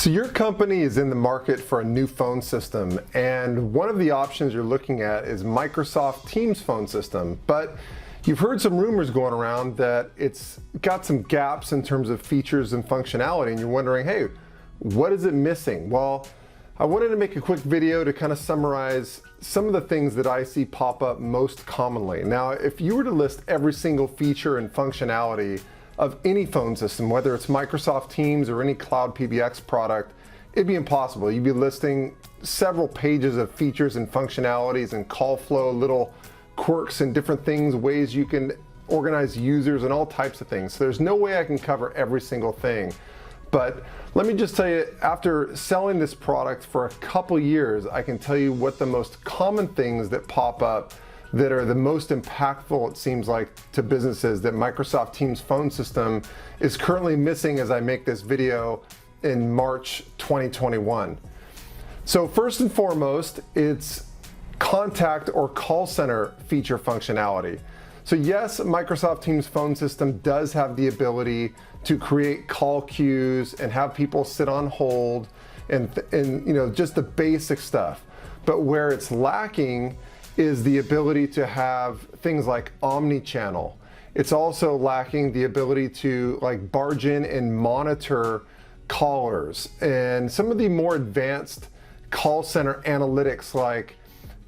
So your company is in the market for a new phone system, and one of the options you're looking at is Microsoft Teams phone system. But you've heard some rumors going around that it's got some gaps in terms of features and functionality, and you're wondering, hey, what is it missing? Well, I wanted to make a quick video to kind of summarize some of the things that I see pop up most commonly. Now, if you were to list every single feature and functionality of any phone system, whether it's Microsoft Teams or any cloud PBX product, it'd be impossible. You'd be listing several pages of features and functionalities and call flow, little quirks and different things, ways you can organize users and all types of things. So there's no way I can cover every single thing. But let me just tell you, after selling this product for a couple years, I can tell you what the most common things that pop up that are the most impactful, it seems like, to businesses that Microsoft Teams phone system is currently missing as I make this video in March 2021. So first and foremost, it's contact or call center feature functionality. So yes, Microsoft Teams phone system does have the ability to create call queues and have people sit on hold and you know, just the basic stuff. But where it's lacking is the ability to have things like omni-channel. It's also lacking the ability to like barge in and monitor callers and some of the more advanced call center analytics like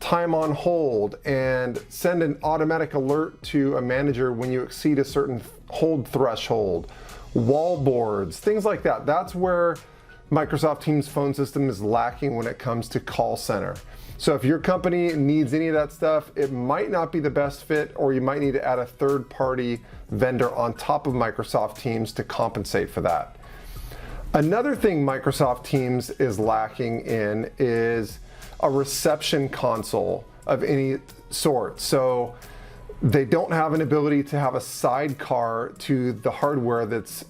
time on hold and send an automatic alert to a manager when you exceed a certain hold threshold, wall boards, things like that. That's where Microsoft Teams phone system is lacking when it comes to call center. So if your company needs any of that stuff, it might not be the best fit, or you might need to add a third-party vendor on top of Microsoft Teams to compensate for that. Another thing Microsoft Teams is lacking in is a reception console of any sort. So they don't have an ability to have a sidecar to the hardware that's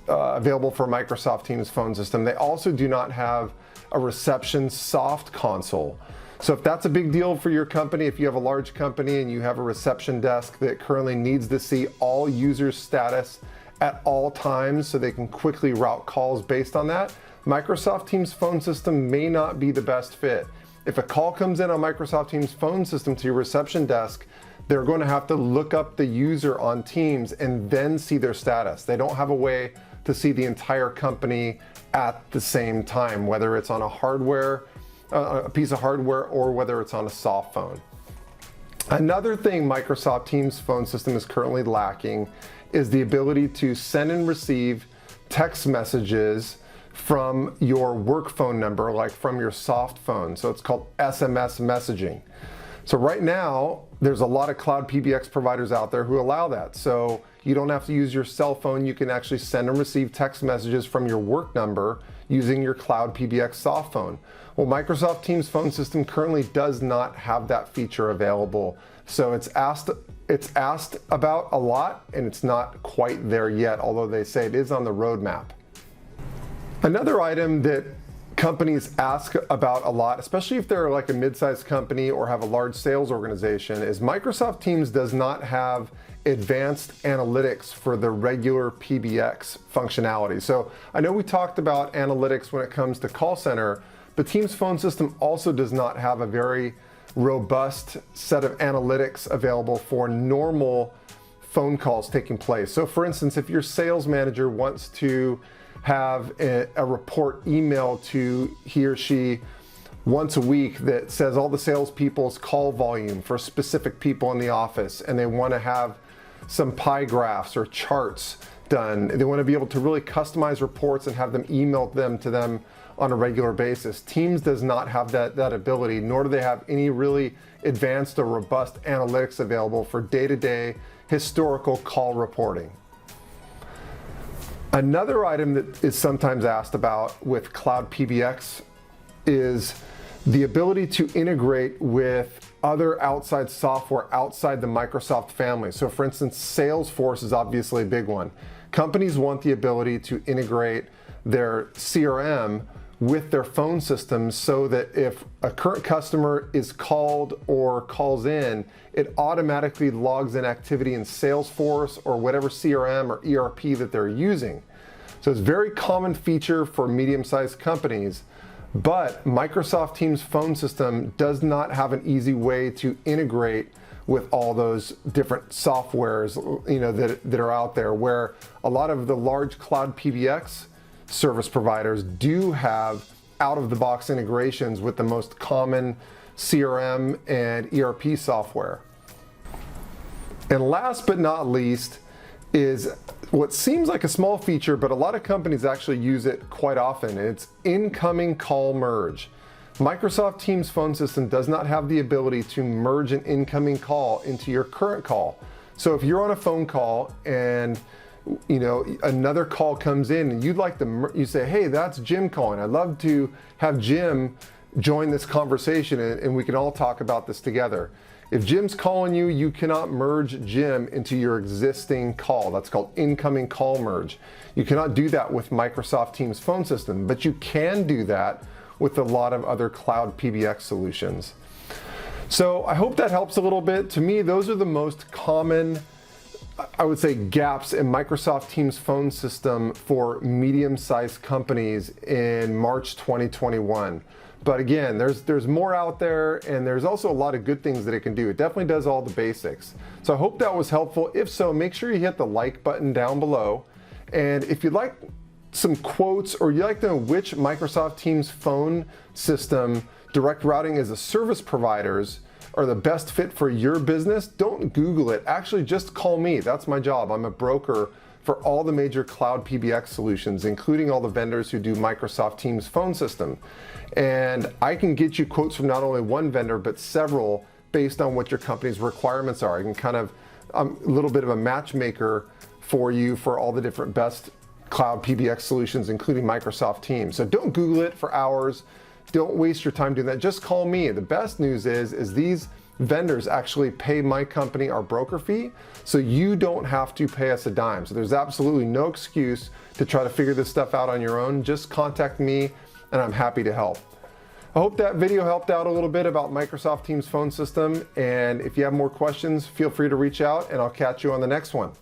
available for Microsoft Teams phone system. They also do not have a reception soft console. So if that's a big deal for your company, if you have a large company and you have a reception desk that currently needs to see all users' status at all times so they can quickly route calls based on that, Microsoft Teams phone system may not be the best fit. If a call comes in on Microsoft Teams phone system to your reception desk, they're going to have to look up the user on Teams and then see their status. They don't have a way to see the entire company at the same time, whether it's on a piece of hardware or whether it's on a soft phone. Another thing Microsoft Teams phone system is currently lacking is the ability to send and receive text messages from your work phone number, like from your soft phone. So it's called SMS Messaging. So right now, there's a lot of cloud PBX providers out there who allow that. So you don't have to use your cell phone. You can actually send and receive text messages from your work number using your cloud PBX soft phone. Well, Microsoft Teams phone system currently does not have that feature available. So it's asked about a lot, and it's not quite there yet, although they say it is on the roadmap. Another item that companies ask about a lot, especially if they're like a mid-sized company or have a large sales organization, is Microsoft Teams does not have advanced analytics for the regular PBX functionality. So I know we talked about analytics when it comes to call center, but Teams phone system also does not have a very robust set of analytics available for normal phone calls taking place. So for instance, if your sales manager wants to have a report emailed to he or she once a week that says all the salespeople's call volume for specific people in the office, and they want to have some pie graphs or charts done. They want to be able to really customize reports and have them emailed to them on a regular basis. Teams does not have that ability, nor do they have any really advanced or robust analytics available for day-to-day historical call reporting. Another item that is sometimes asked about with cloud PBX is the ability to integrate with other outside software outside the Microsoft family. So for instance, Salesforce is obviously a big one. Companies want the ability to integrate their CRM with their phone systems so that if a current customer is called or calls in, it automatically logs in activity in Salesforce or whatever CRM or ERP that they're using. So it's a very common feature for medium-sized companies, but Microsoft Teams phone system does not have an easy way to integrate with all those different softwares, that are out there, where a lot of the large cloud PBX service providers do have out-of-the-box integrations with the most common CRM and ERP software. And last but not least is what seems like a small feature, but a lot of companies actually use it quite often. It's incoming call merge. Microsoft Teams phone system does not have the ability to merge an incoming call into your current call. So if you're on a phone call and another call comes in and you say, hey, that's Jim calling. I'd love to have Jim join this conversation and we can all talk about this together. If Jim's calling you, you cannot merge Jim into your existing call. That's called incoming call merge. You cannot do that with Microsoft Teams phone system, but you can do that with a lot of other cloud PBX solutions. So I hope that helps a little bit. To me, those are the most common, I would say, gaps in Microsoft Teams phone system for medium-sized companies in March 2021. But again, there's more out there, and there's also a lot of good things that it can do. It definitely does all the basics. So I hope that was helpful. If so, make sure you hit the like button down below. And if you'd like some quotes, or you'd like to know which Microsoft Teams phone system direct routing as a service providers are the best fit for your business, don't Google it. Actually, just call me. That's my job. I'm a broker for all the major cloud PBX solutions, including all the vendors who do Microsoft Teams phone system. And I can get you quotes from not only one vendor, but several based on what your company's requirements are. I can a little bit of a matchmaker for you for all the different best cloud PBX solutions, including Microsoft Teams. So don't Google it for hours. Don't waste your time doing that. Just call me. The best news is these vendors actually pay my company our broker fee, so you don't have to pay us a dime. So there's absolutely no excuse to try to figure this stuff out on your own. Just contact me and I'm happy to help. I hope that video helped out a little bit about Microsoft Teams phone system, and if you have more questions, feel free to reach out and I'll catch you on the next one.